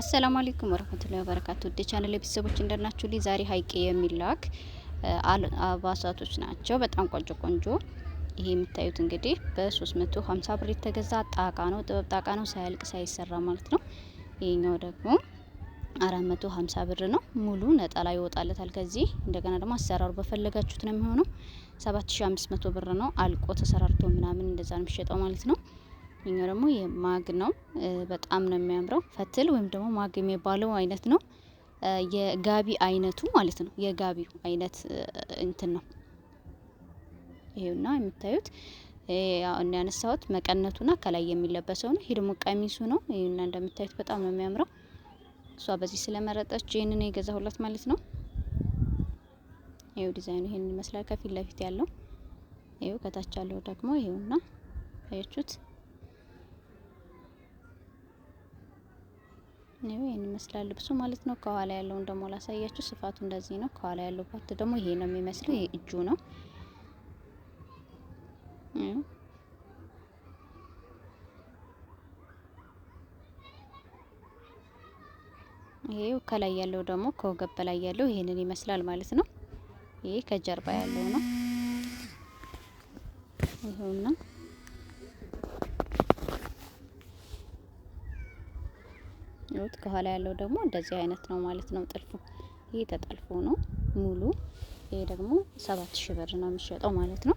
አሰላሙ አለይኩም ወራህመቱላሂ ወበረካቱ። ወደ ቻናል ቤተሰቦች እንደናችሁልኝ ዛሬ ሀይቅ የሚላክ አልባሳቶች ናቸው። በጣም ቆንጆ ቆንጆ። ይሄ የምታዩት እንግዲህ በ350 ብር የተገዛ ጣቃ ነው። ጥበብ ጣቃ ነው፣ ሳያልቅ ሳይሰራ ማለት ነው። ይሄኛው ደግሞ 450 ብር ነው። ሙሉ ነጠላ ይወጣለታል ከዚህ። እንደገና ደግሞ አሰራሩ በፈለጋችሁት ነው የሚሆነው። 7500 ብር ነው። አልቆ ተሰራርቶ ምናምን እንደዛ ነው የሚሸጠው ማለት ነው። ይሄኛው ደግሞ የማግ ነው። በጣም ነው የሚያምረው። ፈትል ወይም ደግሞ ማግ የሚባለው አይነት ነው። የጋቢ አይነቱ ማለት ነው። የጋቢው አይነት እንትን ነው። ይሄውና የምታዩት እኔ ያነሳሁት መቀነቱና ከላይ የሚለበሰው ነው። ይሄ ደግሞ ቀሚሱ ነው። ይሄና እንደምታዩት በጣም ነው የሚያምረው። እሷ በዚህ ስለመረጠች ይሄንን የገዛሁላት ማለት ነው። ይሄው ዲዛይኑ ይሄን ይመስላል ከፊት ለፊት ያለው። ይሄው ከታች ያለው ደግሞ ይሄውና አያችሁት? ይሄን ይመስላል ልብሱ ማለት ነው። ከኋላ ያለውን ደግሞ ላሳያችሁ። ስፋቱ እንደዚህ ነው። ከኋላ ያለው ፓርት ደግሞ ይሄ ነው የሚመስለው። ይሄ እጁ ነው። ይሄው ከላይ ያለው ደግሞ ከወገብ በላይ ያለው ይሄንን ይመስላል ማለት ነው። ይሄ ከጀርባ ያለው ነው። ይሄውና ይሁት ከኋላ ያለው ደግሞ እንደዚህ አይነት ነው ማለት ነው። ጥልፉ ይሄ ተጠልፎ ነው ሙሉ። ይሄ ደግሞ 7000 ብር ነው የሚሸጠው ማለት ነው።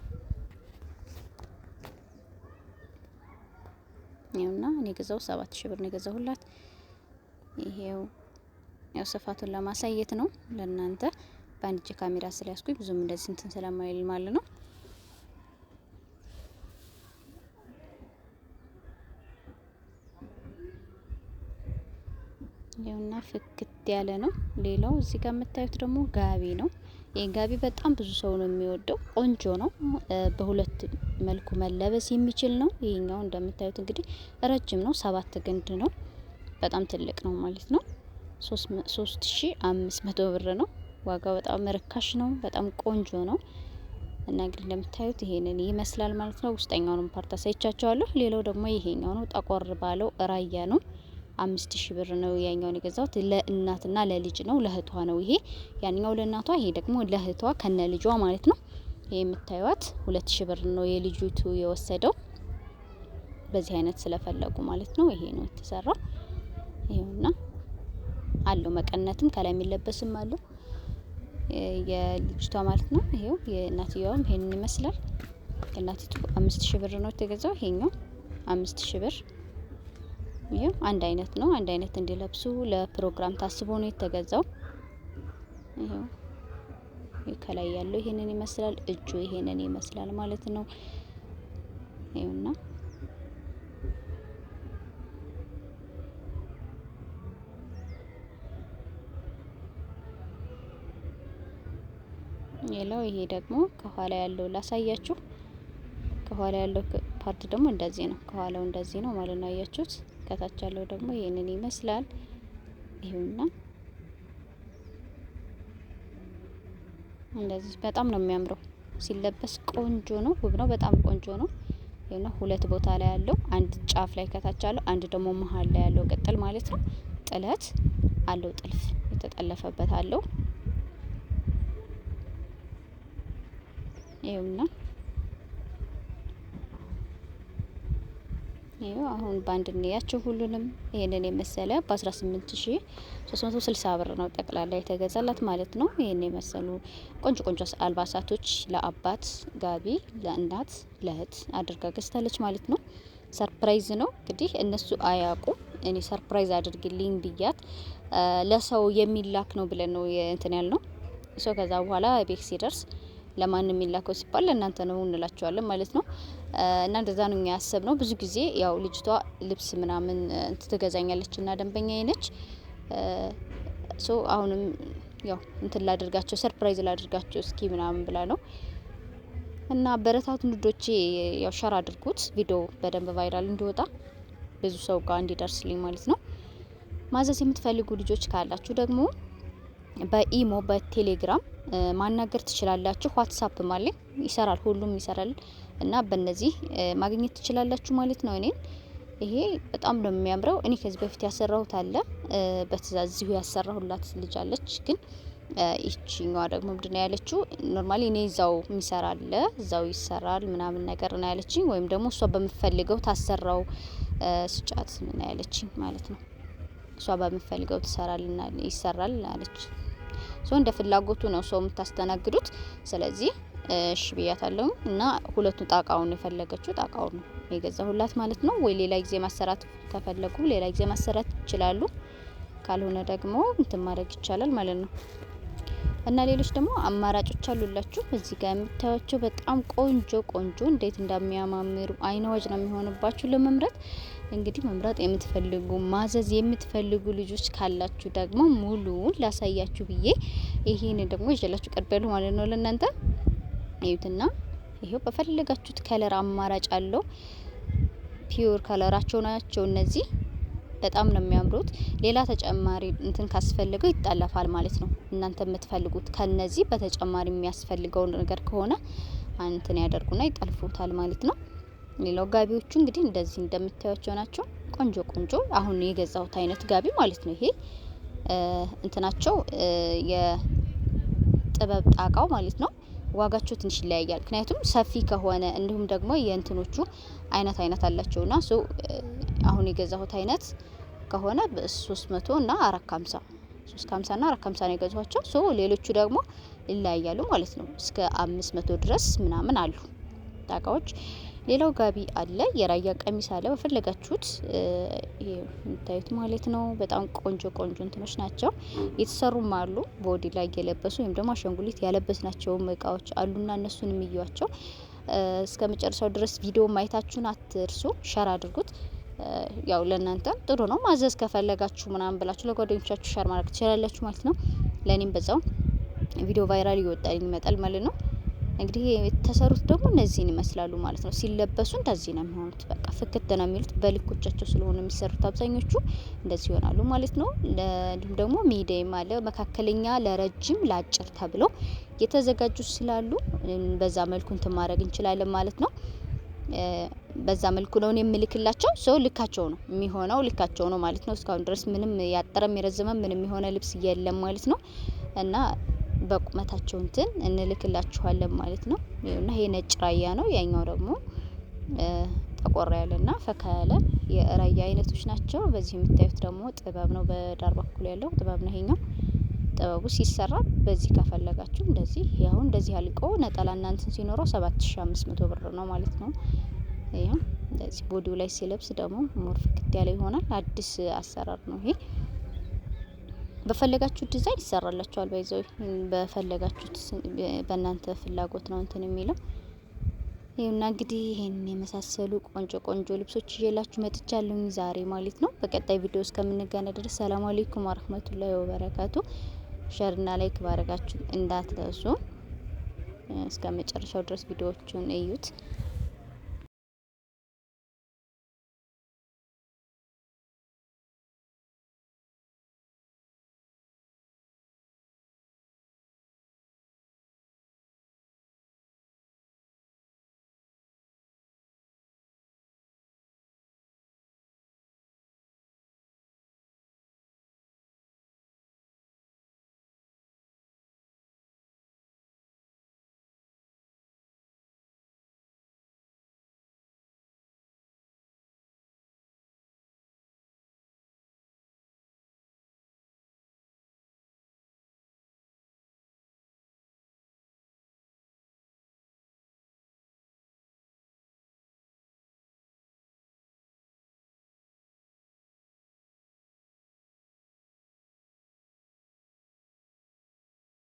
ይሄውና እኔ ገዛው 7000 ብር ነው የገዛሁላት። ይሄው ያው ስፋቱን ለማሳየት ነው ለእናንተ። በአንድ እጅ ካሜራ ስለያዝኩኝ ብዙም እንደዚህ እንትን ስለማይል ማለት ነው። ይሄውና ፍክት ያለ ነው። ሌላው እዚህ ጋር የምታዩት ደግሞ ጋቢ ነው። ይሄ ጋቢ በጣም ብዙ ሰው ነው የሚወደው። ቆንጆ ነው። በሁለት መልኩ መለበስ የሚችል ነው። ይሄኛው እንደምታዩት እንግዲህ ረጅም ነው። 7 ግንድ ነው። በጣም ትልቅ ነው ማለት ነው። 3500 ብር ነው ዋጋው። በጣም ርካሽ ነው። በጣም ቆንጆ ነው። እና እንግዲህ እንደምታዩት ይሄንን ይመስላል ማለት ነው። ውስጠኛውንም ፓርት አሳይቻችኋለሁ። ሌላው ደግሞ ይሄኛው ነው። ጠቆር ባለው ራያ ነው። 5000 ብር ነው። ያኛውን የገዛሁት ለእናትና ለልጅ ነው። ለእህቷ ነው ይሄ። ያንኛው ለእናቷ፣ ይሄ ደግሞ ለእህቷ ከነ ልጇ ማለት ነው። ይሄ የምታዩት 2000 ብር ነው የልጅቱ የወሰደው። በዚህ አይነት ስለፈለጉ ማለት ነው። ይሄ ነው የተሰራው። ይሄውና አለው መቀነትም ከላይ የሚለበስም አለው የልጅቷ ማለት ነው። ይሄው የእናትየዋም ይሄንን ይመስላል። የእናቲቱ 5000 ብር ነው የተገዛው። ይሄኛው 5000 ብር። ይሄው አንድ አይነት ነው። አንድ አይነት እንዲለብሱ ለፕሮግራም ታስቦ ነው የተገዛው። ይሄው ከላይ ያለው ይሄንን ይመስላል። እጁ ይሄንን ይመስላል ማለት ነው። ይሄውና ሌላው ይሄ ደግሞ ከኋላ ያለው ላሳያችሁ። ከኋላ ያለው ፓርት ደግሞ እንደዚህ ነው። ከኋላው እንደዚህ ነው ማለት ነው። አያችሁት? ከታች ያለው ደግሞ ይሄንን ይመስላል። ይሄውና እንደዚህ በጣም ነው የሚያምረው። ሲለበስ ቆንጆ ነው፣ ውብ ነው፣ በጣም ቆንጆ ነው። ይሄና ሁለት ቦታ ላይ ያለው፣ አንድ ጫፍ ላይ ከታች ያለው፣ አንድ ደግሞ መሀል ላይ ያለው ቅጥል ማለት ነው። ጥለት አለው፣ ጥልፍ የተጠለፈበት አለው። ይሄውና ይሄው አሁን ባንድ እንያቸው ሁሉንም። ይሄንን የመሰለ በ18360 ብር ነው ጠቅላላ የተገዛላት ማለት ነው። ይሄን የመሰሉ ቆንጆ ቆንጆ አልባሳቶች ለአባት ጋቢ፣ ለእናት፣ ለእህት አድርጋ ገዝታለች ማለት ነው። ሰርፕራይዝ ነው እንግዲህ እነሱ አያውቁም። እኔ ሰርፕራይዝ አድርግልኝ ብያት ለሰው የሚላክ ነው ብለን ነው እንትን ያልነው። ሶ ከዛ በኋላ ቤት ሲደርስ ለማን የሚላከው ሲባል ለእናንተ ነው እንላቸዋለን ማለት ነው። እና እንደዛ ነው ያሰብነው። ብዙ ጊዜ ያው ልጅቷ ልብስ ምናምን ትገዛኛለች እና ደንበኛዬ ነች። ሶ አሁንም ያው እንትን ላድርጋቸው፣ ሰርፕራይዝ ላድርጋቸው እስኪ ምናምን ብላ ነው። እና በረታት ንዶቼ ያው ሸር አድርጉት፣ ቪዲዮ በደንብ ቫይራል እንዲወጣ ብዙ ሰው ጋር እንዲደርስልኝ ማለት ነው። ማዘዝ የምትፈልጉ ልጆች ካላችሁ ደግሞ በኢሞ በቴሌግራም ማናገር ትችላላችሁ። ዋትስአፕ ማለት ይሰራል፣ ሁሉም ይሰራል እና በእነዚህ ማግኘት ትችላላችሁ ማለት ነው። እኔን ይሄ በጣም ነው የሚያምረው። እኔ ከዚህ በፊት ያሰራሁት አለ በትእዛዝ እዚሁ ያሰራሁላት ልጅ አለች። ግን ይቺኛዋ ደግሞ ምንድነው ያለችው ኖርማሊ እኔ እዛው የሚሰራ አለ እዛው ይሰራል ምናምን ነገር ነው ያለችኝ። ወይም ደግሞ እሷ በምትፈልገው ታሰራው ስጫት ምን ያለችኝ ማለት ነው። እሷ በምትፈልገው ትሰራልና ይሰራል አለች። እንደ ፍላጎቱ ነው ሰው የምታስተናግዱት። ስለዚህ እሺ ብያታለሁ እና ሁለቱን ጣቃውን የፈለገችው ጣቃውን ነው የገዛሁላት ማለት ነው። ወይ ሌላ ጊዜ ማሰራት ከፈለጉ ሌላ ጊዜ ማሰራት ይችላሉ። ካልሆነ ደግሞ እንትን ማድረግ ይቻላል ማለት ነው። እና ሌሎች ደግሞ አማራጮች አሉላችሁ እዚህ ጋር የምታዩቸው በጣም ቆንጆ ቆንጆ እንዴት እንደሚያማምሩ አይናዋጅ ነው የሚሆንባችሁ ለመምረጥ። እንግዲህ መምረጥ የምትፈልጉ ማዘዝ የምትፈልጉ ልጆች ካላችሁ ደግሞ ሙሉውን ላሳያችሁ ብዬ ይሄን ደግሞ ይዤላችሁ ቀርቤያለሁ ማለት ነው ለእናንተ እዩትና። ይሄው በፈለጋችሁት ከለር አማራጭ አለው። ፒዩር ከለራቸው ናቸው እነዚህ በጣም ነው የሚያምሩት። ሌላ ተጨማሪ እንትን ካስፈልገው ይጣለፋል ማለት ነው። እናንተ የምትፈልጉት ከነዚህ በተጨማሪ የሚያስፈልገው ነገር ከሆነ እንትን ያደርጉና ይጠልፉታል ማለት ነው። ሌላው ጋቢዎቹ እንግዲህ እንደዚህ እንደምታዩቸው ናቸው። ቆንጆ ቆንጆ አሁን የገዛሁት አይነት ጋቢ ማለት ነው። ይሄ እንትናቸው የጥበብ ጣቃው ማለት ነው። ዋጋቸው ትንሽ ይለያያል። ምክንያቱም ሰፊ ከሆነ እንዲሁም ደግሞ የእንትኖቹ አይነት አላቸውና አሁን የገዛሁት አይነት ከሆነ በ300 እና 450 350 እና 450 ነው የገዛኋቸው። ሌሎቹ ደግሞ ይለያያሉ ማለት ነው። እስከ 500 ድረስ ምናምን አሉ ጣቃዎች። ሌላው ጋቢ አለ፣ የራያ ቀሚስ አለ። በፈለጋችሁት ይሄ የምታዩት ማለት ነው። በጣም ቆንጆ ቆንጆ እንትኖች ናቸው። የተሰሩም አሉ ቦዲ ላይ የለበሱ ወይም ደግሞ አሻንጉሊት ያለበስናቸው እቃዎች አሉና እነሱንም እዩዋቸው። እስከ መጨረሻው ድረስ ቪዲዮ ማየታችሁን አትርሱ። ሸር አድርጉት። ያው ለእናንተ ጥሩ ነው። ማዘዝ ከፈለጋችሁ ምናምን ብላችሁ ለጓደኞቻችሁ ሸር ማድረግ ትችላላችሁ ማለት ነው። ለኔም በዛው ቪዲዮ ቫይራል ይወጣልኝ ይመጣል ማለት ነው። እንግዲህ የተሰሩት ደግሞ እነዚህን ይመስላሉ ማለት ነው። ሲለበሱ እንደዚህ ነው የሚሆኑት። በቃ ፍክት ነው የሚሉት። በልኮቻቸው ስለሆነ የሚሰሩት አብዛኞቹ እንደዚህ ይሆናሉ ማለት ነው። እንዲሁም ደግሞ ሚዲየም አለ፣ መካከለኛ፣ ለረጅም፣ ለአጭር ተብሎ የተዘጋጁ ስላሉ በዛ መልኩ እንትን ማድረግ እንችላለን ማለት ነው። በዛ መልኩ ነው የምልክላቸው። ሰው ልካቸው ነው የሚሆነው፣ ልካቸው ነው ማለት ነው። እስካሁን ድረስ ምንም ያጠረም የረዘመም ምንም የሆነ ልብስ የለም ማለት ነው። እና በቁመታቸው እንትን እንልክላችኋለን ማለት ነው። እና ይሄ ነጭ ራያ ነው። ያኛው ደግሞ ጠቆር ያለና ፈካ ያለ የራያ አይነቶች ናቸው። በዚህ የምታዩት ደግሞ ጥበብ ነው። በዳር በኩል ያለው ጥበብ ነው። ይሄኛው ጥበቡ ሲሰራ በዚህ ከፈለጋችሁ እንደዚህ ያው እንደዚህ አልቆ ነጠላ እናንተን ሲኖረው 7500 ብር ነው ማለት ነው። ይሄው እንደዚህ ቦዲው ላይ ሲለብስ ደግሞ ሞር ፍክት ያለ ይሆናል። አዲስ አሰራር ነው ይሄ። በፈለጋችሁት ዲዛይን ይሰራላችኋል። ባይዘው በፈለጋችሁት በእናንተ ፍላጎት ነው እንትን የሚለው። ይሄና እንግዲህ ይሄን የመሳሰሉ ቆንጆ ቆንጆ ልብሶች ይዤላችሁ መጥቻለሁ ዛሬ ማለት ነው። በቀጣይ ቪዲዮ እስከምንገናኝ ድረስ ሰላም አለይኩም ወራህመቱላሂ ወበረካቱ። ሸርና ላይክ ባረጋችሁ እንዳትረሱ። እስከ መጨረሻው ድረስ ቪዲዮዎቹን እዩት።